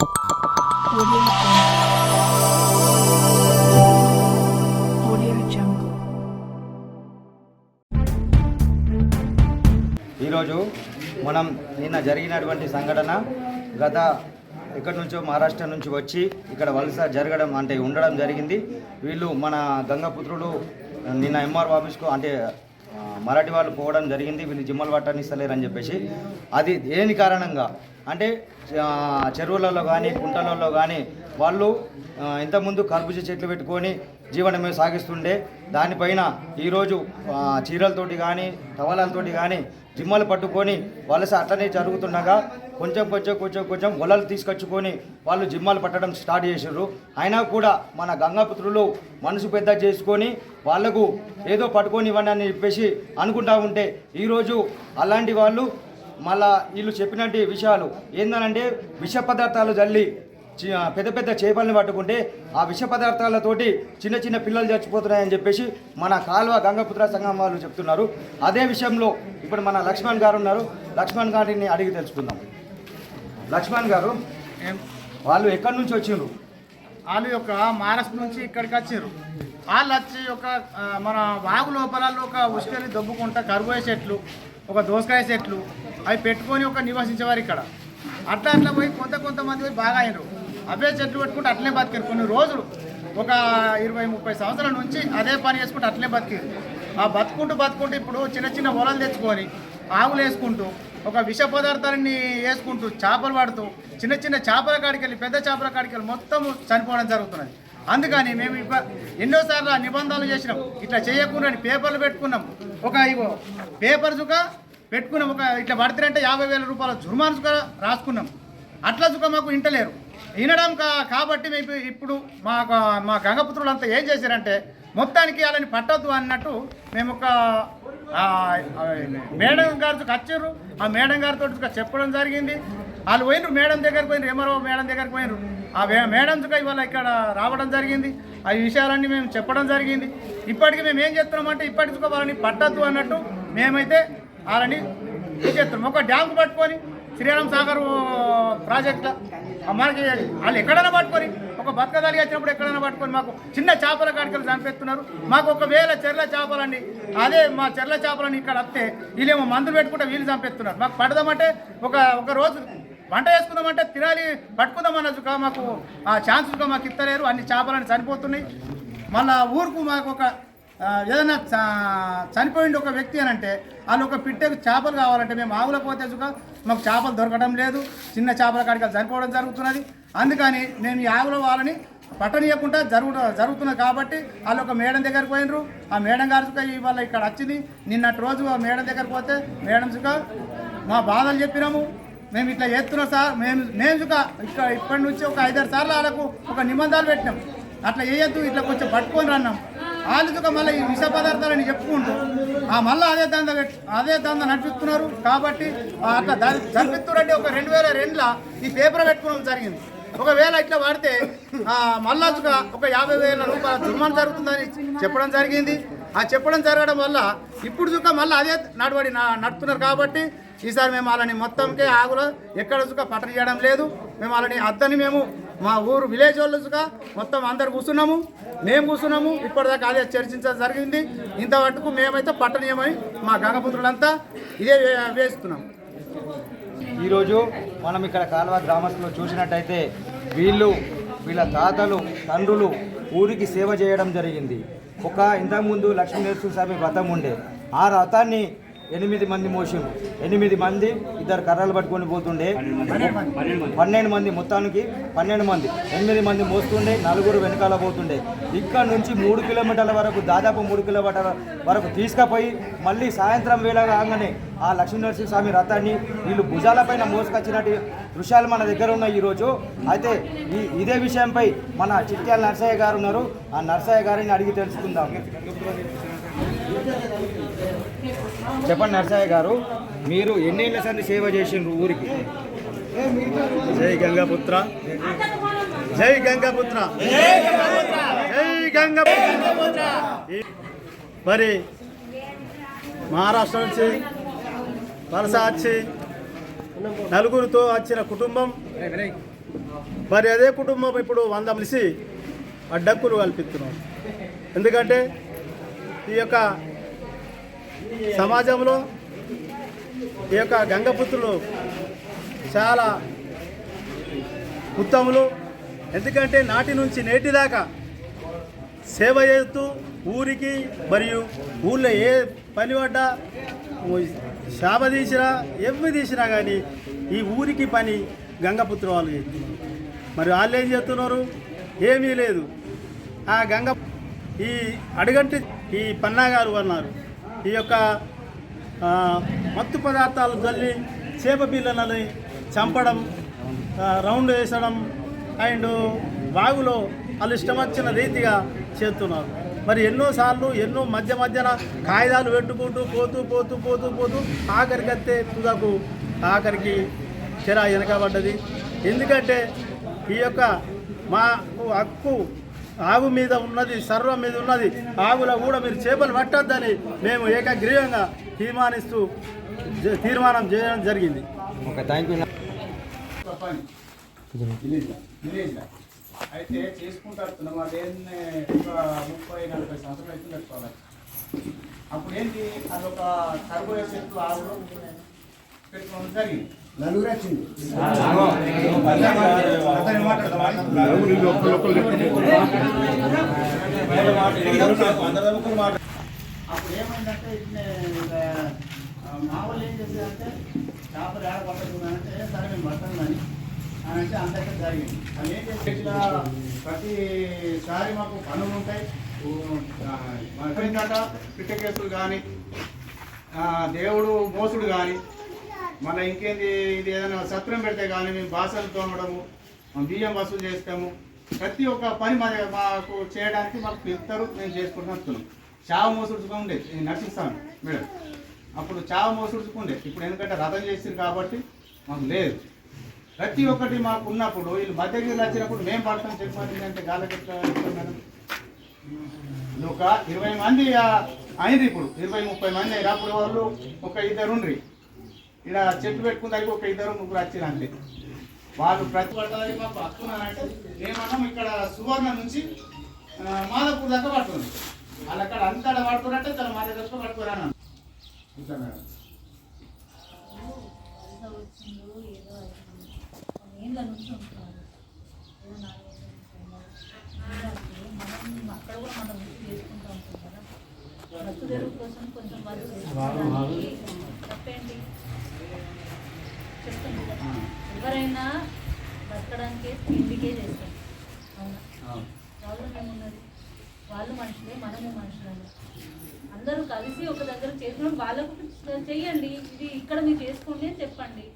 Audio Jungle. ఈరోజు మనం నిన్న జరిగినటువంటి సంఘటన గత ఎక్కడి నుంచో మహారాష్ట్ర నుంచి వచ్చి ఇక్కడ వలస జరగడం అంటే ఉండడం జరిగింది. వీళ్ళు మన గంగపుత్రులు నిన్న ఎంఆర్ ఆఫీస్కు అంటే మరాఠీ వాళ్ళు పోవడం జరిగింది. వీళ్ళు జిమ్మలు పట్టనిస్తలేరని చెప్పేసి అది దేని కారణంగా అంటే చెరువులలో కానీ కుంటలలో కానీ వాళ్ళు ఇంతకుముందు కర్బూజ చెట్లు పెట్టుకొని జీవనమే సాగిస్తుండే. దానిపైన ఈరోజు చీరలతోటి కానీ టవలాలతోటి కానీ జిమ్మలు పట్టుకొని వలస అట్లనే జరుగుతుండగా కొంచెం వలలు తీసుకొచ్చుకొని వాళ్ళు జిమ్మలు పట్టడం స్టార్ట్ చేసారు. అయినా కూడా మన గంగాపుత్రులు మనసు పెద్ద చేసుకొని వాళ్లకు ఏదో పట్టుకొని ఇవ్వండి అని చెప్పేసి అనుకుంటా ఉంటే ఈరోజు అలాంటి వాళ్ళు మళ్ళా వీళ్ళు చెప్పినట్టు విషయాలు ఏందనంటే విష పదార్థాలు జల్లి పెద్ద పెద్ద చేపల్ని పట్టుకుంటే ఆ విష పదార్థాలతోటి చిన్న చిన్న పిల్లలు చచ్చిపోతున్నాయని చెప్పేసి మన కాల్వ గంగపుత్ర సంఘం వాళ్ళు చెప్తున్నారు. అదే విషయంలో ఇప్పుడు మన లక్ష్మణ్ గారు ఉన్నారు. లక్ష్మణ్ గారిని అడిగి తెలుసుకుందాం. లక్ష్మణ్ గారు, వాళ్ళు ఎక్కడి నుంచి వచ్చిండ్రు? వాళ్ళు యొక్క మహారాష్ట్ర నుంచి ఇక్కడికి వచ్చారు. వాళ్ళు వచ్చి ఒక మన వాగు లోపలలో ఒక ఉసుకని దొబ్బుకుంటా కర్బూజ చెట్లు, ఒక దోసకాయ చెట్లు అవి పెట్టుకొని ఒక నివసించేవారు ఇక్కడ. అట్లా పోయి కొంతమంది పోయి బాగా అయినారు. అవే చెట్లు పెట్టుకుంటే అట్లే బతికారు. కొన్ని రోజులు ఒక 20-30 సంవత్సరాల నుంచి అదే పని చేసుకుంటూ అట్లే బతికారు. ఆ బతుకుంటూ ఇప్పుడు చిన్న వలలు తెచ్చుకొని ఆవులు వేసుకుంటూ ఒక విష పదార్థాలని వేసుకుంటూ చేపలు పడుతూ చిన్న చేపల కాడికి వెళ్ళి పెద్ద చేపల కాడికి వెళ్ళి మొత్తం చనిపోవడం జరుగుతున్నది. అందుకని మేము ఎన్నోసార్లు నిబంధనలు చేసినాం. ఇట్లా చేయకుండా పేపర్లు పెట్టుకున్నాం. ఒక పేపర్ చుక్క పెట్టుకున్నాం. ఒక ఇట్లా పడితేనంటే 50,000 రూపాయల జుర్మాన్ చుక్క రాసుకున్నాం. అట్లా చుక్క మాకు ఇంటలేరు. వినడం కాబట్టి మేము ఇప్పుడు మా గంగపుత్రులు అంతా ఏం చేశారంటే మొత్తానికి వాళ్ళని పట్టద్దు అన్నట్టు మేము ఒక మేడం గారితో వచ్చారు. ఆ మేడం గారితో చెప్పడం జరిగింది. వాళ్ళు పోయినారు, మేడం దగ్గరికి పోయినారు, ఎంఆర్ఓ మేడం దగ్గరికి పోయినారు. ఆ మేడం ఇవాళ ఇక్కడ రావడం జరిగింది. ఆ విషయాలన్నీ మేము చెప్పడం జరిగింది. ఇప్పటికీ మేము ఏం చేస్తున్నామంటే ఇప్పటికి వాళ్ళని పట్టద్దు అన్నట్టు మేమైతే వాళ్ళని చేస్తున్నాం. ఒక డ్యామ్ పట్టుకొని శ్రీరామ్ సాగర్ ప్రాజెక్టులో మనకి వాళ్ళు ఎక్కడైనా పట్టుకొని ఒక బతకదాలి వచ్చినప్పుడు ఎక్కడైనా పట్టుకొని మాకు చిన్న చేపల కాడికలు చంపేస్తున్నారు. మాకు ఒకవేళ చెర్ల చేపలండి అదే మా చెర్ల చేపలని ఇక్కడ వస్తే వీళ్ళేమో మందులు పెట్టుకుంటే వీళ్ళు చంపేస్తున్నారు. మాకు పడదామంటే ఒక రోజు వంట చేసుకుందామంటే తినాలి పట్టుకుందామన్నట్టుగా మాకు ఆ ఛాన్సుగా మాకు ఇస్తలేరు. అన్ని చేపలని చనిపోతున్నాయి. మళ్ళా ఊరుకు మాకు ఒక ఏదైనా చనిపోయింది ఒక వ్యక్తి అని అంటే వాళ్ళు ఒక పిట్టకు చేపలు కావాలంటే మేము ఆవుల పోతే మాకు చేపలు దొరకడం లేదు. చిన్న చేపల కాడికి చనిపోవడం జరుగుతున్నది. అందుకని నేను ఈ ఆవుల వాళ్ళని పట్టనీయకుండా జరుగుతున్నది. కాబట్టి వాళ్ళు ఒక మేడం దగ్గరికి పోయినరు. ఆ మేడం గారు ఇవాళ ఇక్కడ వచ్చింది. నిన్నటి రోజు ఆ మేడం దగ్గరికి పోతే మేడం మా బాధలు చెప్పినాము. మేము ఇట్లా చేస్తున్నాం సార్, మేము ఇక్కడ ఇప్పటి నుంచి ఒక 5-6 సార్లు వాళ్ళకు ఒక నిబంధనలు పెట్టినాం. అట్లా వేయద్దు, ఇట్లా కొంచెం పట్టుకొని రన్నాం. వాళ్ళు మళ్ళీ ఈ విష పదార్థాలని చెప్పుకుంటూ మళ్ళీ అదే దంద నడిపిస్తున్నారు. కాబట్టి అట్లా జరిపిస్తున్నారంటే ఒక 2002లో ఈ పేపర్ పెట్టుకోవడం జరిగింది. ఒకవేళ ఇట్లా వాడితే మళ్ళా ఒక 50,000 రూపాయల జుర్మానా జరుగుతుందని చెప్పడం జరిగింది. ఆ చెప్పడం జరగడం వల్ల ఇప్పుడు మళ్ళీ అదే నడుపుతున్నారు. కాబట్టి ఈసారి మేము వాళ్ళని మొత్తంకే ఆగులో ఎక్కడ పట్టణ చేయడం లేదు. మేము వాళ్ళని అద్దని మేము మా ఊరు విలేజ్ వాళ్ళు మొత్తం అందరు కూర్చున్నాము, మేము కూర్చున్నాము. ఇప్పటిదాకా అదే చర్చించడం జరిగింది. ఇంతవరకు మేమైతే పట్టణీయమని మా గంగపుత్రులంతా ఇదే వేస్తున్నాం. ఈరోజు మనం ఇక్కడ కాల్వ గ్రామస్తులు చూసినట్టయితే వీళ్ళ తాతలు తండ్రులు ఊరికి సేవ చేయడం జరిగింది. ఇంతకుముందు లక్ష్మీ నరసింహస్వామి వ్రతం ఉండే. ఆ రథాన్ని 8 మంది మోసిండు. 8 మంది 2 కర్రలు పట్టుకొని పోతుండే. 12 మంది మొత్తానికి 12 మంది 8 మంది మోస్తుండే, 4 వెనకాల పోతుండే. ఇక్కడ నుంచి 3 కిలోమీటర్ల వరకు దాదాపు 3 కిలోమీటర్ల వరకు తీసుకుపోయి మళ్ళీ సాయంత్రం వేళ కాగానే ఆ లక్ష్మీనరసింహస్వామి రథాన్ని వీళ్ళు భుజాలపైన మోసుకొచ్చినట్టు దృశ్యాలు మన దగ్గర ఉన్నాయి ఈరోజు. అయితే ఇదే విషయంపై మన చిట్యాల నర్సయ్య గారు ఉన్నారు. ఆ నర్సయ్య గారిని అడిగి తెలుసుకుందాం. చెప్పండి నర్సయ్య గారు, మీరు ఎన్నేళ్ల సంది సేవ చేసిండ్రు ఊరికి? జై గంగాపుత్ర, జై గంగాపుత్ర, జై గంగాపుత్ర. మరి మహారాష్ట్ర నుంచి వలస వచ్చి 4గురితో వచ్చిన కుటుంబం మరి అదే కుటుంబం ఇప్పుడు 100 మనిషి అడ్డంకులు కల్పిస్తున్నాం. ఎందుకంటే ఈ యొక్క సమాజంలో ఈ యొక్క గంగపుత్రులు చాలా ఉత్తములు. ఎందుకంటే నాటి నుంచి నేటి దాకా సేవ చేస్తూ ఊరికి మరియు ఊళ్ళో ఏ పని పడ్డా శాప తీసినా ఎవ్వి తీసినా కానీ ఈ ఊరికి పని గంగపుత్ర వాళ్ళు చేస్తున్నారు. మరి వాళ్ళు ఏం చేస్తున్నారు? ఏమీ లేదు. ఆ గంగ ఈ అడుగంటి ఈ పన్నాగారు అన్నారు ఈ యొక్క మత్తు పదార్థాలు చల్లి చేప పిల్లలని చంపడం, రౌండ్ వేసడం అండ్ వాగులో వాళ్ళు ఇష్టం వచ్చిన రీతిగా చేస్తున్నారు. మరి ఎన్నోసార్లు ఎన్నో మధ్యన కాగితాలు పెట్టుకుంటూ పోతూ ఆఖరికి వస్తే తుదకు ఆఖరికి చెర వెనకబడ్డది. ఎందుకంటే ఈ యొక్క మా హక్కు ఆగు మీద ఉన్నది, సర్వం మీద ఉన్నది. ఆగులో కూడా మీరు చేపలు పట్టొద్దని మేము ఏకగ్రీవంగా తీర్మానం చేయడం జరిగింది. Okay, thank you. అయితే చేసుకుంటారు వాళ్ళు ఏంటి ఒక 30-40 సంవత్సరాలు అయితే పెట్టుకోవాలి. అప్పుడు ఏంటి అదొక కర్బోయ చెట్లు ఆవులు పెట్టుకోవడం జరిగింది. నలుగురు వచ్చింది. అప్పుడు ఏమైందంటే మా వాళ్ళు ఏం చేశారంటే చేపలు ఏడ పట్టకుండానంటే సరే మేము పట్టండి అని అంటే అంతకే జరిగింది. అది ఏం చేసిన ప్రతిసారి మాకు పనులు ఉంటాయి. ఎక్కడికట పిట్ట కేసులు కానీ దేవుడు మోసుడు కానీ మళ్ళీ ఇంకేంది ఇది ఏదైనా సత్రం పెడితే కానీ మేము బాసలు తోమడము, బియ్యం వసూలు చేస్తాము. ప్రతి ఒక్క పని మాకు చేయడానికి మాకు పిలుస్తారు, మేము చేసుకుంటున్నాం. చావ మోసుడుచుకుండే నడిపిస్తాను మేడం. అప్పుడు చావ మోసుడుచుకుండే. ఇప్పుడు ఎందుకంటే రథం చేసింది కాబట్టి మాకు లేదు. ప్రతి ఒక్కటి మాకు ఉన్నప్పుడు వీళ్ళు మధ్యగిరిలో వచ్చినప్పుడు మేము పడతాం చెప్పండి అంటే గాలకెట్లా మేడం. ఒక 20 మంది అయింది. ఇప్పుడు 20-30 మంది అయినా అప్పుడు వాళ్ళు ఒక 2 ఉండ్రి. ఇలా చెట్టు పెట్టుకున్నాక ఒక 2-3 వచ్చారు అంతే. వాళ్ళు ప్రతి పడతారు మాకు పట్టుకున్నారంటే మేమన్నాం ఇక్కడ సువర్ణ నుంచి మాధవపూర్ దాకా పడుతుంది. వాళ్ళు అక్కడ అంతా పడుతున్నట్టే తన మా దగ్గర పట్టుకోరాను. ఇంకా మేడం అక్కడ కూడా మనం చేసుకుంటూ ఉంటాం కదా. బతుకు కోసం కొంచెం తప్పేంటి చెప్తాను కదా. ఎవరైనా బతకడానికే తిండికే చేస్తాం. అవునా? ప్రాబ్లం ఏమున్నది? వాళ్ళు మనుషులే, మనము మనుషులే. అందరూ కలిసి ఒక దగ్గర చేసుకున్నప్పుడు వాళ్ళకు చెయ్యండి. ఇది ఇక్కడ మీరు చేసుకోండి అని చెప్పండి.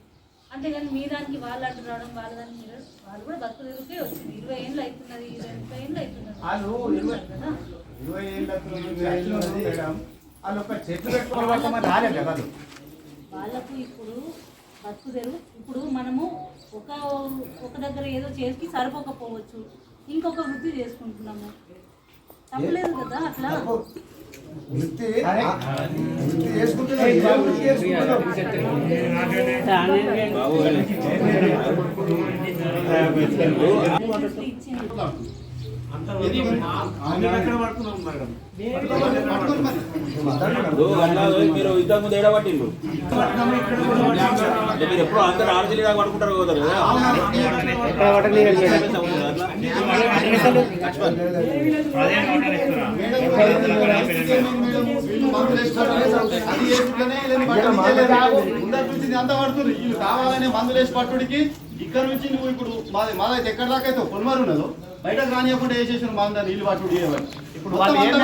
అంతేగాని మీ దానికి వాళ్ళు అడ్డు రావడం, వాళ్ళ దానికి మీరు వాళ్ళు కూడా బతుకు తిరుగుకే వచ్చింది. 20 ఏళ్ళు అవుతున్నది, 30 ఏళ్ళు అవుతున్నది కదా. 20 ఏళ్ళ వాళ్ళకు ఇప్పుడు బతుకు తెరువు. ఇప్పుడు మనము ఒక దగ్గర ఏదో చేసి సరిపోకపోవచ్చు, ఇంకొక వృత్తి చేసుకుంటున్నాము. తప్పలేదు కదా అట్లా. మీరు ఇంతకు ముందు ఏడా పట్టిండు మీరు ఎప్పుడు అందరూ ఆర్జీలు పడుకుంటారు కదా. అంతా పడుతుంది. వీళ్ళు కావాలనే మందులు వేసి పట్టుడికి ఇక్కడ నుంచి నువ్వు ఇప్పుడు మాదైతే ఎక్కడ దాకా అయితే పొలిమారు ఉన్నదో బయటకు రానియకుండా ఏ చేసిన మందని నీళ్ళు పట్టుడు ఇప్పుడు నీళ్ళు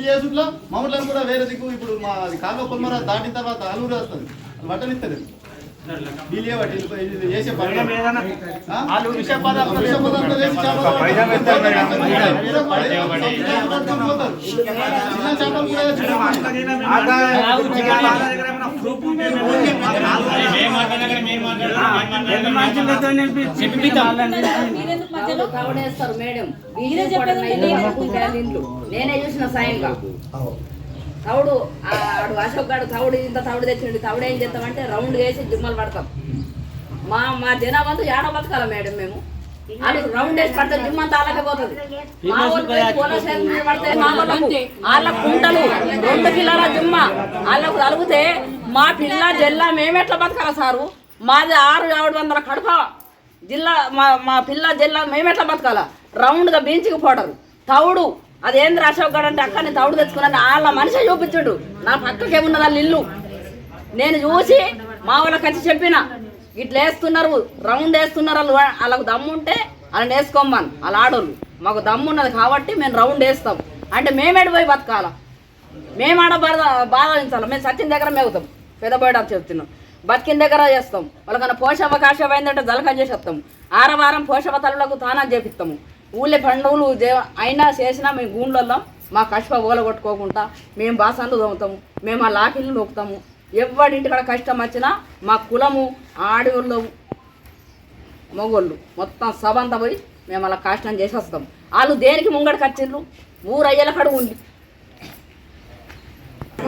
చేసుట్లో మమ్మల్ని కూడా వేరే దిక్కు ఇప్పుడు మా కాలువ పొలిమార దాటిన తర్వాత అలుగురు వస్తుంది, బట్టనిస్తుంది. చేసే తవుడేస్తారు మేడం. నేనే చూసిన సాయంగా తవుడు ఆడు అశోక్ గాడు తవుడు ఇంత తవుడు తెచ్చిండు. తవుడు ఏం చేస్తామంటే రౌండ్ వేసి దిమ్మలు పడతాం. మా జనాభా ఏడ బతకాల మేడం మేము వాళ్ళు రౌండ్ వేసి పడితే జిమ్మంతా అలాగే పోతుంది మా వాళ్ళు పడితే మా వాళ్ళకు వాళ్ళ కుంటలు 2 కిలోల జిమ్మ వాళ్ళకు తలిగితే మా పిల్ల జిల్లా మేమెట్లా బతకాల సారు మాది 600-700 కడప జిల్లా మా పిల్ల జిల్లా మేమెట్లా బతకాల రౌండ్గా బీచ్కి పోటరు తౌడు అదేంద్ర అశోక్ గడ్ అంటే అక్కడిని తౌడు తెచ్చుకున్నాను వాళ్ళ మనిషి చూపించుడు నా పక్కకేమున్నది వాళ్ళ ఇల్లు నేను చూసి మా వాళ్ళకి వచ్చి చెప్పిన ఇట్లా వేస్తున్నారు రౌండ్ వేస్తున్నారు వాళ్ళు వాళ్ళకు దమ్ము ఉంటే వాళ్ళని వేసుకోమని వాళ్ళ ఆడోళ్ళు మాకు దమ్ము ఉన్నది కాబట్టి మేము రౌండ్ వేస్తాం అంటే మేమేడు పోయి బతకాల మేము ఆడ బాధించాలి మేము సత్యం దగ్గర మేగుతాం పెద్దబోయడా చెప్తున్నాం బతికిన దగ్గర చేస్తాం వాళ్ళకన్నా పోషవ కాషవ అయిందంటే జలకం చేసేస్తాం ఆరవారం పోషవ తల్లులకు తానా చేపిస్తాము ఊళ్ళో పండుగలు అయినా చేసినా మేము గూండ్లలో మా కష్ట ఓల కొట్టుకోకుండా మేము బాసన్లు తోముతాము మేము ఆ లాకిళ్ళు నొక్కుతాము ఎవరింటికాడ కష్టం వచ్చినా మా కులము ఆడవాళ్ళు మగోళ్ళు మొత్తం సబంతా పోయి మేము అలా కష్టం చేసి వస్తాం వాళ్ళు దేనికి ముంగడికి వచ్చిండ్రు ఊరయ్యేల కడుగు ఉంది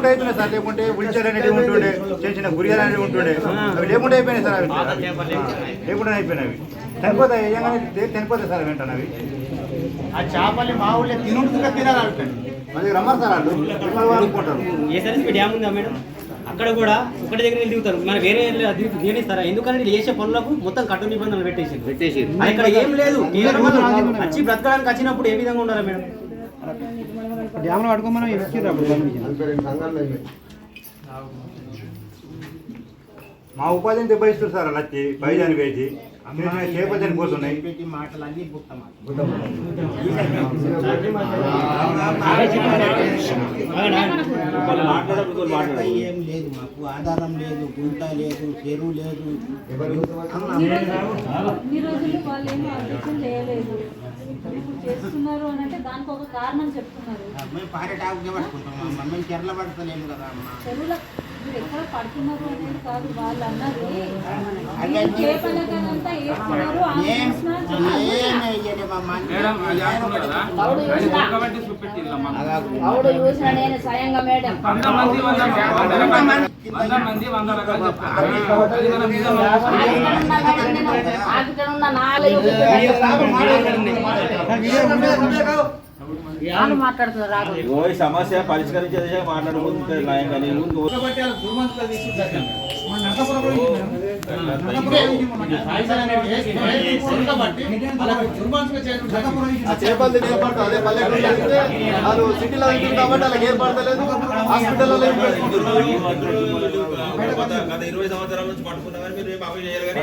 అయిపోయినాయి సార్ లేకుంటే ఉల్చర్ అనేది ఉంటుండే చిన్న చిన్న గురియాలు అనేవి ఉంటుండే అవి లేకుండా అయిపోయినాయి సార్ అవి లేకుండా అయిపోయినాయి చనిపోతాయి చనిపోతాయి సార్ వెంటనే అవి ఆ చేపల్ని మా ఊళ్ళో తినుడుగా తినాలి మళ్ళీ రమ్మరు సార్ వాళ్ళు అనుకుంటారు ఏసరికి డ్యామ్ ఉందా మేడం అక్కడ కూడా ఒకటి దగ్గర దిగుతారు మన వేరే దిగనిస్తారా ఎందుకంటే వీళ్ళు చేసే పనులకు మొత్తం కట్టు నిబంధనలు పెట్టేసి ఇక్కడ ఏం లేదు వచ్చి బ్రతకడానికి వచ్చినప్పుడు ఏ విధంగా ఉండాలి మేడం డ్యామ్లో పడుకోమని మా ఉపాధిని దెబ్బయిస్తారు సార్ అలా వచ్చి బయజాని వేసి చేపలు చనిపోతున్నాయి ఏం లేదు మాకు ఆధారం లేదు గుంట లేదు చెరువు లేదు ఈ రోజుల్లో వాళ్ళు ఏమీ ఆలోచన చేయలేదు ఇప్పుడు చేస్తున్నారు అని అంటే దానికి ఒక కారణం చెప్తున్నారు మేము పారేటాకునే పట్టుకుంటాం మేము చెర్ల పడతలేము కదా అమ్మ చెరువుల మీరు ఎక్కడ పడుతున్నారు అనేది కాదు వాళ్ళు అన్నది చేపలకంతా వేస్తున్నారు తౌడు చూసిన నేను స్వయంగా మేడం సమస్య పరిష్కరించే మాట్లాడుకుంటే చేపలు ఏర్పడుతుంది వాళ్ళు సిటీలో ఉంటుంది కాబట్టి వాళ్ళకి ఏర్పడతలేదు హాస్పిటల్లో గత 20 సంవత్సరాల నుంచి పట్టుకున్నామని మీరు ఏం అవి చేయాలి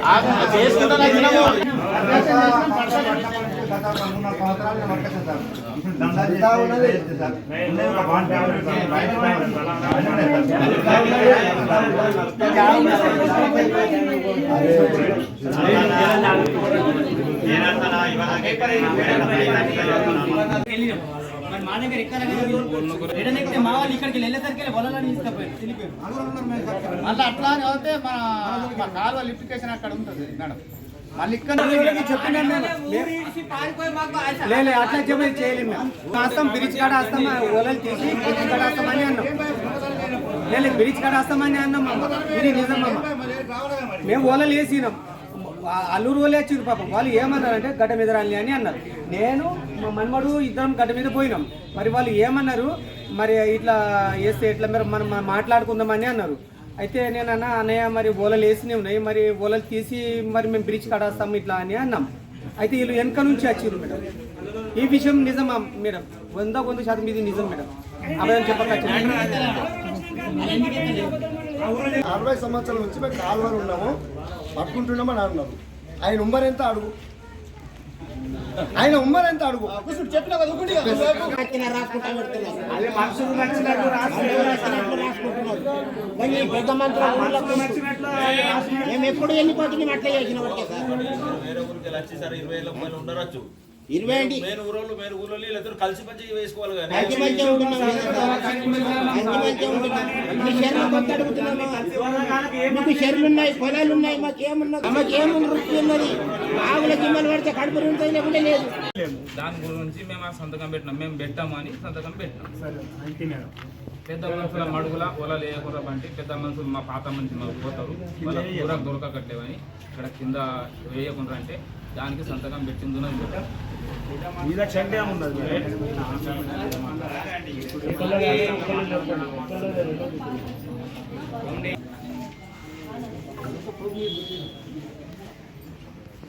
మా దగ్గర ఎక్కడ మా వాళ్ళు ఇక్కడికి వెళ్ళేసరికి వలని తీసుకుపోయారు మళ్ళీ అట్లా అని అయితే మన కాలువ లిఫ్టికేషన్ అక్కడ ఉంటుంది మేడం మళ్ళీ ఇక్కడ చెప్పినాం లేదు అట్లా చెప్పి చేయలేము మేము వస్తాం బ్రిడ్జ్ కాడ వస్తాం ఓలలు తీసి బ్రిడ్జ్ కాడ వస్తామని అన్నాం లేదు బ్రిడ్జ్ కాడ వస్తామని అన్నాం ఇది నిజమమ్మ మేము ఓలలు వేసినాం అల్లూరు వాళ్ళు వచ్చిండ్రు పాపం వాళ్ళు ఏమన్నారంటే గడ్డ మీద రాలి అని అన్నారు నేను మా మన్మడు ఇద్దరం గడ్డ మీద పోయినాం మరి వాళ్ళు ఏమన్నారు మరి ఇట్లా వేస్తే ఇట్లా మనం మాట్లాడుకుందామని అన్నారు అయితే నేను అన్నయ్య మరి ఓలలు వేసినవి ఉన్నాయి మరి ఓలలు తీసి మరి మేము బ్రిడ్జ్ కడేస్తాం ఇట్లా అని అన్నాం అయితే వీళ్ళు వెనక నుంచి వచ్చిర్రు మేడం ఈ విషయం నిజమా మేడం 100% ఇది నిజం మేడం అబద్ధం చెప్పక 60 సంవత్సరాల నుంచి మేము కాలువలు ఉన్నాము పట్టుకుంటున్నామని అన్నారు ఆయన ఉమ్మర్ ఎంత అడుగు చెప్పిన పెద్ద మేము ఎప్పుడు వెళ్ళిపోతున్నాం అట్లా చేసిన వాడికే సార్ 20 ఉండరచ్చు 20 కలిసి మంచి వేసుకోవాలి మీకు చెరువులు ఉన్నాయి పొలాలు ఉన్నాయి మాకేముంది వృత్తి ఉన్నది ఆవుల గిమ్మలు పడితే కడుపు ఉంటుంది లేకుంటే లేదు దాని గురించి మేము ఆ సంతకం పెట్టినాం మేము పెట్టాము అని సంతకం పెట్టినాం పెద్ద మనుషుల మడుగుల ఒల లేకుండా అంటే పెద్ద మనుషులు మా పాత మనుషులు మాకు పోతారు వాళ్ళ కూర దొరకట్లేవని ఇక్కడ కింద వేయకుండా అంటే దానికి సంతకం పెట్టింది మీద చెడ్డ ఉన్నది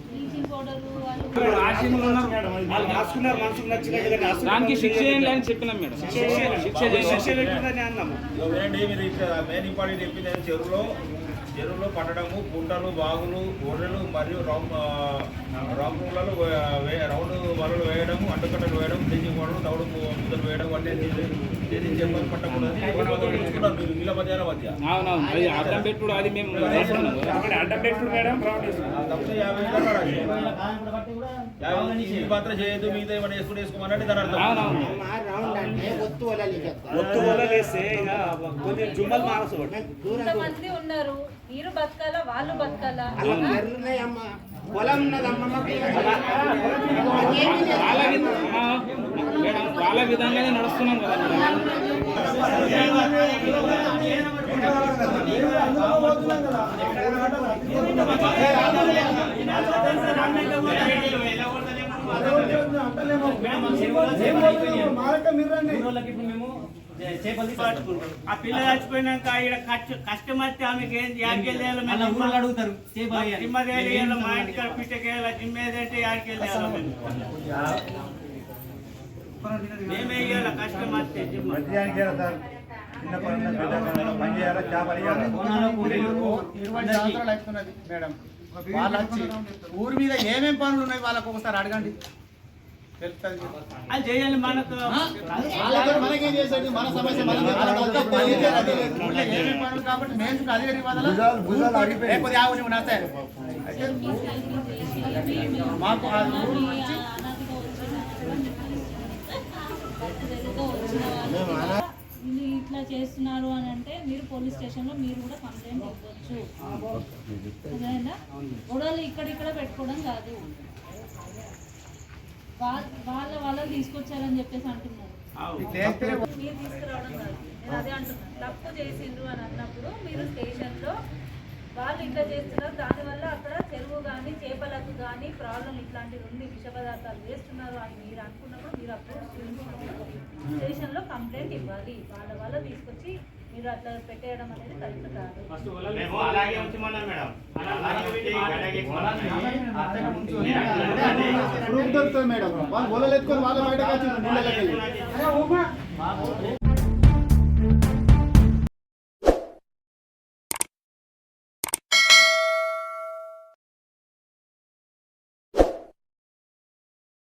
బ్లీచింగ్ పౌడర్ వాళ్ళు దానికి శిక్ష చేయాలి అని చెప్పినాం మేడం. శిక్ష వినండి, మీరు ఇక్కడ మెయిన్ ఇంపార్టెంట్ చెప్పింది చెరువులో పట్టడము, కుంటలు, బాగులు, గొర్రెలు మరియు రౌండ్లలో రౌండ్ వలలు వేయడము, అడ్డుకట్టలు వేయడం, బ్లీచింగ్ పౌడర్, తౌడు ముద్దలు వేయడం వంటి చెప్పని పట్టకూడదు. మీరు వీళ్ళ మధ్య అవునవును అది అడ్డం పెట్టుడు అది మేము అడ్డం పెట్టుడు మేడం తప్పితే 50,000 ఈ మాత్రం చేయొద్దు, మిగతా ఏమైనా వేసుకోమన్నట్టు దాని అర్థం. రౌండ్ అంటే ఒత్తు కొంతమంది ఉన్నారు, మీరు బతకాలా వాళ్ళు బతకాలా? ఉన్నాయమ్మా పొలం ఉన్నదమ్మా వాళ్ళ విధంగానే నడుస్తున్నాం కదా ఆ పిల్ల చచ్చిపోయినాక ఇక్కడ కష్టం వస్తే ఆమెకి యాడికెళ్ళాలి అడుగుతారు జిమ్మదేయాలి మా ఇంటికి పిట్టకేయాలి జిమ్మేదంటే యాడికెళ్ళాలి మేమే ఇవ్వాలి కష్టం వస్తే జిమ్మ సార్ చిన్న పని చేయాలా చేపలు 20 సంవత్సరాలు అవుతున్నది మేడం. వాళ్ళు వచ్చి ఊరి మీద ఏమేం పనులు ఉన్నాయి వాళ్ళకు ఒకసారి అడగండి, తెలుస్తుంది. అది చేయాలి మనకు మనకేం చేసేది, మన సమస్య ఏమేం పనులు కాబట్టి మేము అదే లేకపోతే యాభై నచ్చారు మాకు ఆ ఊరు నుంచి వీళ్ళు ఇట్లా చేస్తున్నారు అని అంటే మీరు పోలీస్ స్టేషన్లో మీరు కూడా కంప్లైంట్ ఇవ్వచ్చు. అదేనా గొడవలు ఇక్కడిక్కడ పెట్టుకోవడం కాదు. వాళ్ళ తీసుకొచ్చారని చెప్పేసి అంటున్నారు. మీరు తీసుకురావడం కాదు, నేను అదే అంటున్నాను. తప్పు చేసిండ్రు అని అన్నప్పుడు మీరు స్టేషన్లో వాళ్ళు ఇట్లా చేస్తున్నారు, దానివల్ల అక్కడ చెరువు కానీ చేపలకు కానీ ప్రాబ్లం ఇట్లాంటివి ఉంది, విష పదార్థాలు వేస్తున్నారు అని మీరు అనుకున్నప్పుడు మీరు అప్పుడు స్టేషన్లో కంప్లైంట్ ఇవ్వాలి. వాళ్ళ తీసుకొచ్చి మీరు అట్లా పెట్టేయడం అనేది కరెక్ట్ కాదు. మేడం వాళ్ళు గొల్లలు ఎత్తుకొని వాళ్ళ బయటకు వచ్చి